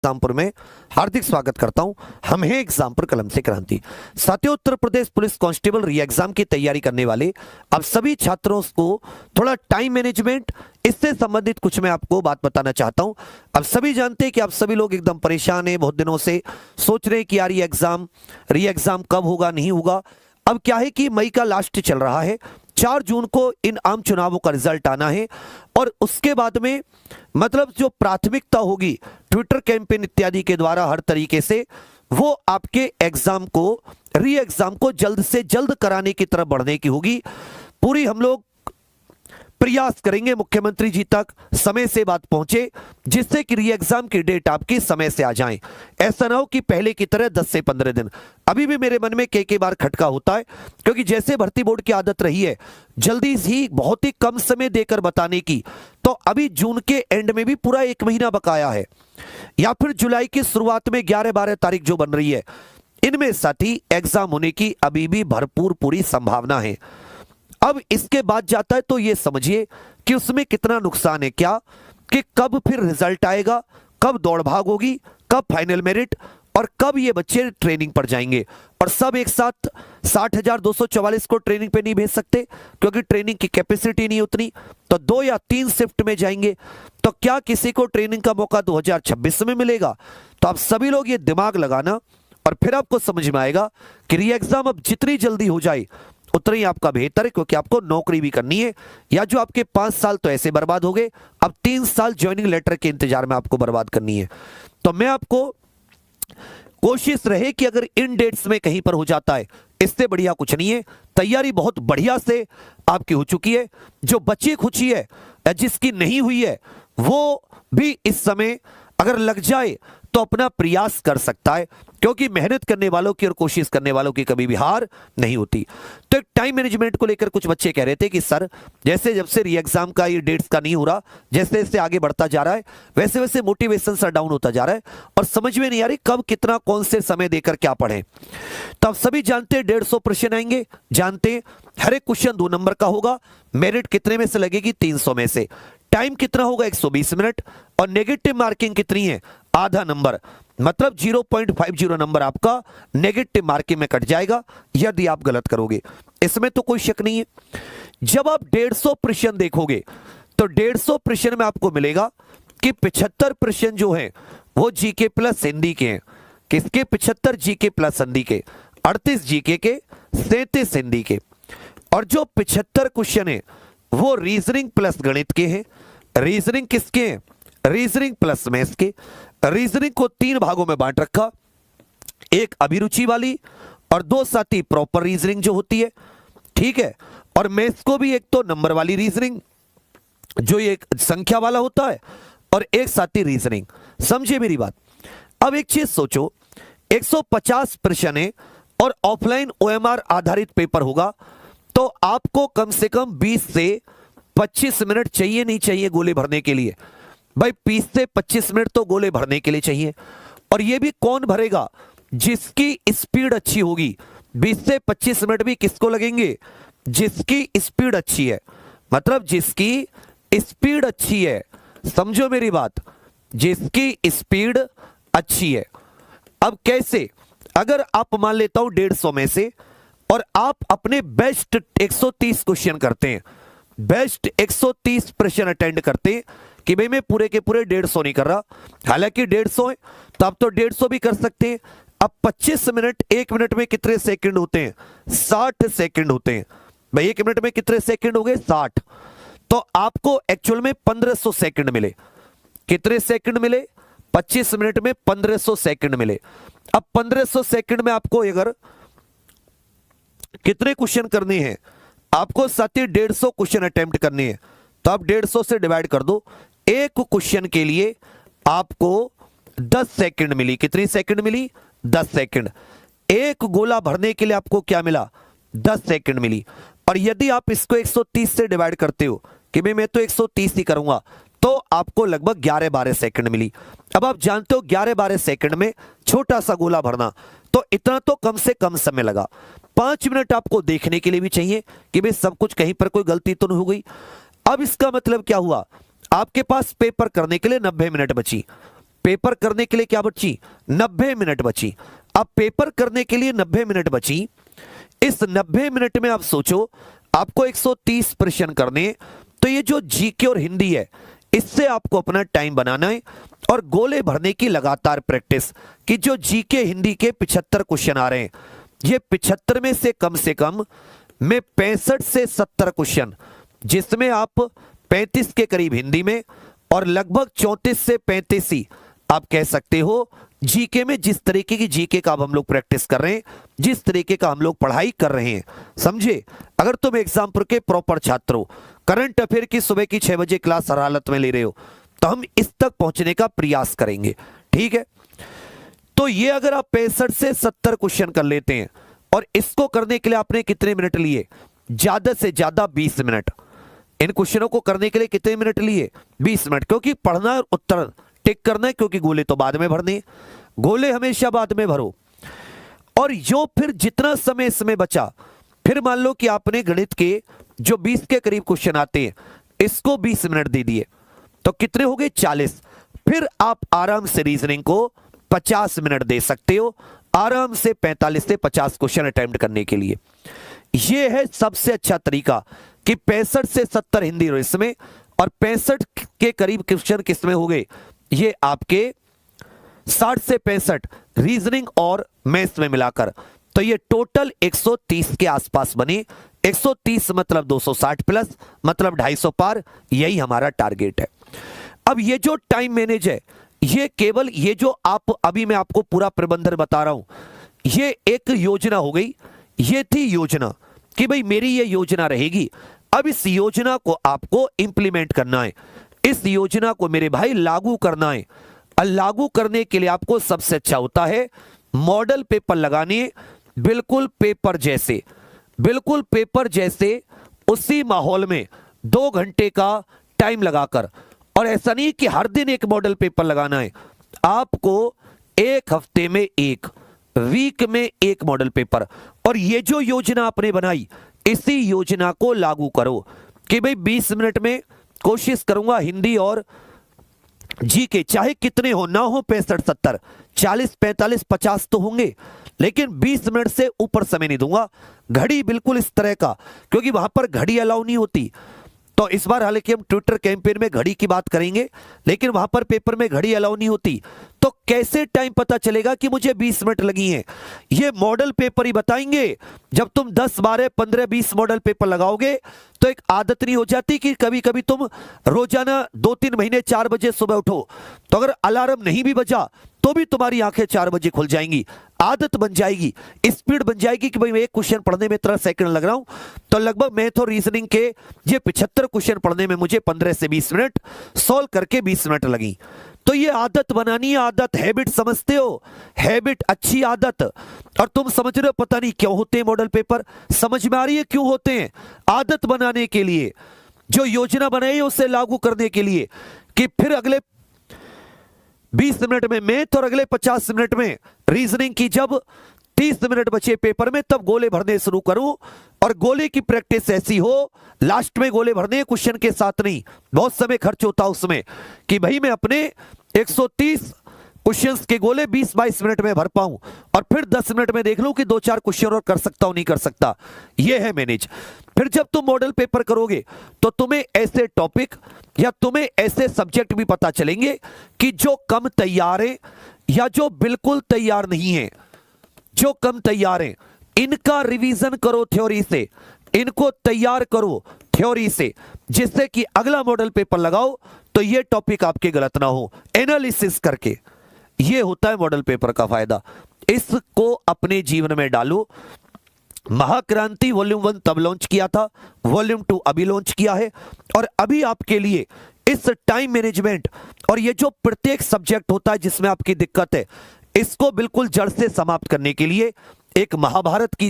एग्जामपुर में हार्दिक स्वागत करता हूं। हम हैं एग्जामपुर कलम से क्रांति। साथियों, उत्तर प्रदेश पुलिस कांस्टेबल री एग्जाम की तैयारी करने वाले अब सभी छात्रों को थोड़ा टाइम मैनेजमेंट इससे संबंधित कुछ मैं आपको बात बताना चाहता हूं। अब सभी जानते हैं कि आप सभी लोग एकदम परेशान हैं, बहुत दिनों से सोच रहे हैं कि यार री एग्जाम कब होगा, नहीं होगा। अब क्या है कि मई का लास्ट चल रहा है, 4 जून को इन आम चुनावों का रिजल्ट आना है और उसके बाद में मतलब जो प्राथमिकता होगी ट्विटर कैंपेन इत्यादि के द्वारा हर तरीके से वो आपके एग्जाम को, री एग्जाम को जल्द से जल्द कराने की तरफ बढ़ने की होगी। पूरी हम लोग प्रयास करेंगे मुख्यमंत्री जी तक समय से बात पहुंचे, जिससे कि री एग्जाम की डेट आपकी समय से आ जाए। ऐसा ना हो कि पहले की तरह 10 से 15 दिन। अभी भी मेरे मन में कई बार खटका होता है, क्योंकि जैसे भर्ती बोर्ड की आदत रही है जल्दी ही बहुत ही कम समय देकर बताने की, तो अभी जून के एंड में भी पूरा 1 महीना बकाया है, या फिर जुलाई की शुरुआत में 11-12 तारीख जो बन रही है, इनमें साथी एग्जाम होने की अभी भी भरपूर पूरी संभावना है। अब इसके बाद जाता है तो ये समझिए कि उसमें कितना नुकसान है, क्या कि कब फिर रिजल्ट आएगा, कब दौड़ भाग होगी, कब फाइनल मेरिट और कब ये बच्चे ट्रेनिंग पर जाएंगे। और सब एक साथ 60,244 को ट्रेनिंग पे नहीं भेज सकते, क्योंकि ट्रेनिंग की कैपेसिटी नहीं उतनी, तो 2 या 3 शिफ्ट में जाएंगे। तो क्या किसी को ट्रेनिंग का मौका 2026 में मिलेगा? तो आप सभी लोग ये दिमाग लगाना और फिर आपको समझ में आएगा कि री एग्जाम अब जितनी जल्दी हो जाए उतना ही आपका बेहतर है, क्योंकि आपको नौकरी भी करनी है। या जो आपके 5 साल तो ऐसे बर्बाद हो गए, अब 3 साल ज्वाइनिंग लेटर के इंतजार में आपको बर्बाद करनी है। तो मैं आपको कोशिश रहे कि अगर इन डेट्स में कहीं पर हो जाता है, इससे बढ़िया कुछ नहीं है। तैयारी बहुत बढ़िया से आपकी हो चुकी है। जो बची खुची है, जिसकी नहीं हुई है, वो भी इस समय अगर लग जाए तो अपना प्रयास कर सकता है, क्योंकि मेहनत करने वालों की और कोशिश करने वालों की कभी भी हार नहीं होती। तो एक टाइम मैनेजमेंट को लेकर कुछ बच्चे कह रहे थे कि सर, जैसे जब से री एग्जाम का ये डेट्स का नहीं हो रहा, जैसे जैसे आगे बढ़ता जा रहा है वैसे वैसे मोटिवेशन सर डाउन होता जा रहा है और समझ में नहीं आ रही कब कितना कौन से समय देकर क्या पढ़ें। तो आप सभी जानते हैं 150 प्रश्न आएंगे, जानते हैं हर एक क्वेश्चन 2 नंबर का होगा। मेरिट कितने में से लगेगी? 300 में से। टाइम कितना होगा? 120 मिनट। और नेगेटिव मार्किंग कितनी है? आधा नंबर, मतलब 0.50 नंबर आपका नेगेटिव मार्किंग में कट जाएगा यदि आप गलत करोगे। इसमें तो कोई शक नहीं है। जब आप 150 प्रश्न देखोगे तो 150 प्रश्न में आपको मिलेगा कि 75 प्रश्न जो हैं वो जीके प्लस हिंदी के हैं। किसके? 75 जीके प्लस हिंदी के, 38 जीके के, 37 हिंदी के। और जो 75 क्वेश्चन है वो रीजनिंग प्लस गणित के हैं। रीजनिंग किसके हैं? रीजनिंग प्लस मैथ्स के। रीजनिंग को 3 भागों में बांट रखा, एक अभिरुचि वाली और 2 साथी प्रॉपर रीजनिंग जो होती है, ठीक है। और मैथ्स को भी एक तो नंबर वाली रीजनिंग जो एक संख्या वाला होता है, और एक साथी रीजनिंग। समझे मेरी बात? अब एक चीज सोचो, 150 प्रश्न है और ऑफलाइन ओएमआर आधारित पेपर होगा, तो आपको कम से कम 20 से 25 मिनट चाहिए, नहीं चाहिए गोले भरने के लिए? भाई 20 से 25 मिनट तो गोले भरने के लिए चाहिए। और ये भी कौन भरेगा? जिसकी स्पीड अच्छी होगी। 20 से 25 मिनट भी किसको लगेंगे? जिसकी स्पीड अच्छी है, मतलब जिसकी स्पीड अच्छी है। समझो मेरी बात, जिसकी स्पीड अच्छी है। अब कैसे? अगर आप मान लेता हूं 150 में से और आप अपने बेस्ट 130 क्वेश्चन करते हैं, बेस्ट 130 प्रश्न अटेंड करते हैं कि भाई मैं पूरे के पूरे 150 नहीं कर रहा, हालांकि 150 है तो आप तो 150 भी कर सकते हैं। अब 25 मिनट, 1 मिनट में कितने सेकंड होते हैं? 60 सेकंड होते हैं। भाई 1 मिनट में कितने सेकंड हो गए? 60। तो आपको एक्चुअल में 1500 सेकंड मिले। कितने सेकंड मिले? 25 मिनट में 1500 सेकंड मिले। अब 1500 सेकंड में आपको अगर कितने क्वेश्चन करने हैं? आपको साथ ही 150 क्वेश्चन अटेम्प्ट करने हैं, तो आप 150 से डिवाइड कर दो। एक क्वेश्चन के लिए आपको 10 सेकंड मिली। कितनी सेकंड मिली? 10 सेकंड। एक गोला भरने के लिए आपको क्या मिला? 10 सेकंड मिली। और यदि आप इसको 130 से डिवाइड करते हो कि मैं तो 130 ही करूंगा, तो आपको लगभग 11-12 सेकंड मिली। अब आप जानते हो 11-12 सेकंड में छोटा सा गोला भरना, तो इतना तो कम से कम समय लगा। 5 मिनट आपको देखने के लिए भी चाहिए कि भाई सब कुछ कहीं पर कोई गलती तो नहीं हो गई। अब इसका मतलब क्या हुआ? आपके पास पेपर करने के लिए 90 मिनट बची। पेपर करने के लिए क्या बची, 90 मिनट बची। अब पेपर करने के लिए 90 मिनट बची, इस 90 मिनट में आप सोचो आपको 130 प्रश्न करने, तो ये जो जीके और हिंदी है इससे आपको अपना टाइम बनाना है और गोले भरने की लगातार प्रैक्टिस कि जो जीके हिंदी के 75 क्वेश्चन आ रहे हैं, ये 75 में से कम मैं 65 से 70 क्वेश्चन, जिसमें आप 35 के करीब हिंदी में और लगभग 34 से 35 ही आप कह सकते हो जीके में। जिस तरीके की जीके का अब हम लोग प्रैक्टिस कर रहे हैं, जिस तरीके का हम लोग पढ़ाई कर रहे हैं, समझे। अगर तुम एग्जाम्पल के प्रॉपर छात्र हो, करंट अफेयर की सुबह की 6 बजे क्लास हर हालत में ले रहे हो, तो हम इस तक पहुंचने का प्रयास करेंगे, ठीक है। तो ये अगर आप 65 से 70 क्वेश्चन कर लेते हैं, और इसको करने के लिए आपने कितने मिनट लिए, ज्यादा से ज्यादा 20 मिनट। इन क्वेश्चनों को करने के लिए कितने मिनट लिए, 20 मिनट, क्योंकि पढ़ना और उत्तर टिक करना है, क्योंकि गोले तो बाद में भरने, गोले हमेशा बाद में भरो। और जो फिर जितना समय इसमें बचा, फिर मान लो कि आपने गणित के जो 20 के करीब क्वेश्चन आते हैं, इसको 20 मिनट दे दिए, तो कितने हो गए, 40। फिर आप आराम से रीजनिंग को 50 मिनट दे सकते हो, आराम से 45 से 50 क्वेश्चन अटेम्प्ट करने के लिए। यह है सबसे अच्छा तरीका कि 65 से 70 हिंदी और इसमें, और 65 के करीब क्वेश्चन किसमें हो गए, ये आपके 60 से 65 रीजनिंग और मैथ्स में मिलाकर, तो ये टोटल 130 के आसपास बने। 130 मतलब 260 प्लस, मतलब 250 पार, यही हमारा टारगेट है। अब ये जो टाइम मैनेज है, ये केवल ये जो आप अभी मैं आपको पूरा प्रबंधन बता रहा हूं, ये एक योजना हो गई। ये थी योजना कि भाई मेरी ये योजना रहेगी। अब इस योजना को आपको इंप्लीमेंट करना है, इस योजना को मेरे भाई लागू करना है। और लागू करने के लिए आपको सबसे अच्छा होता है मॉडल पेपर लगाने, बिल्कुल पेपर जैसे, बिल्कुल पेपर जैसे, उसी माहौल में 2 घंटे का टाइम लगाकर। और ऐसा नहीं कि हर दिन एक मॉडल पेपर लगाना है, आपको एक हफ्ते में एक, वीक में एक मॉडल पेपर। और ये जो योजना आपने बनाई, इसी योजना को लागू करो कि भाई 20 मिनट में कोशिश करूंगा हिंदी और जीके, चाहे कितने हो, ना हो 65 70, 40 45 50 तो होंगे, लेकिन 20 मिनट से ऊपर समय नहीं दूंगा। घड़ी बिल्कुल इस तरह का, क्योंकि वहां पर घड़ी अलाउ नहीं होती। तो इस बार हालांकि हम ट्विटर कैंपेन में घड़ी की बात करेंगे, लेकिन वहां पर पेपर में घड़ी अलाउ नहीं होती। तो कैसे टाइम पता चलेगा कि मुझे 20 मिनट लगी हैं? ये मॉडल पेपर ही बताएंगे। जब तुम 10 12 15 20 मॉडल पेपर लगाओगे, तो एक आदत नहीं हो जाती कि कभी कभी तुम रोजाना 2-3 महीने 4 बजे सुबह उठो, तो अगर अलार्म नहीं भी बजा तो भी तुम्हारी आंखें 4 बजे खुल जाएंगी। आदत बन जाएगी, स्पीड बन जाएगी कि भाई मैं एक क्वेश्चन पढ़ने में 13 सेकंड लग रहा हूं, तो लगभग मैथ और रीजनिंग के ये 75 क्वेश्चन पढ़ने में मुझे 15 से 20 मिनट, सॉल्व करके 20 मिनट लगी। तो ये आदत बनानी है, आदत, हैबिट समझते हो, हैबिट अच्छी आदत। और तुम समझ रहे हो पता नहीं क्यों होते हैं मॉडल पेपर, समझ में आ रही है क्यों होते हैं? आदत बनाने के लिए, जो योजना बनाई है उसे लागू करने के लिए, कि फिर अगले 20 मिनट में मैथ और अगले 50 मिनट में रीजनिंग की, जब 30 मिनट बचे पेपर में तब गोले भरने शुरू करूं। और गोले की प्रैक्टिस ऐसी हो, लास्ट में गोले भरने क्वेश्चन के साथ नहीं, बहुत समय खर्च होता उसमें, कि भाई मैं अपने 130 क्वेश्चंस के गोले 20-22 मिनट में भर पाऊं, और फिर 10 मिनट में देख लूं कि 2-4 क्वेश्चन और कर सकता हूं नहीं कर सकता। यह है मैनेज। फिर जब तुम मॉडल पेपर करोगे तो तुम्हें ऐसे टॉपिक या तुम्हें ऐसे सब्जेक्ट भी पता चलेंगे कि जो कम तैयार है या जो बिल्कुल तैयार नहीं है। जो कम तैयार हैं इनका रिवीजन करो थ्योरी से, इनको तैयार करो थ्योरी से, जिससे कि अगला मॉडल पेपर लगाओ तो ये टॉपिक आपके गलत ना हो, एनालिसिस करके। ये होता है मॉडल पेपर का फायदा, इसको अपने जीवन में डालो। महाक्रांति वॉल्यूम 1 तब लॉन्च किया था, वॉल्यूम 2 अभी लॉन्च किया है, और अभी आपके लिए इस टाइम मैनेजमेंट और ये जो प्रत्येक सब्जेक्ट होता है जिसमें आपकी दिक्कत है, इसको बिल्कुल जड़ से समाप्त करने के लिए एक महाभारत की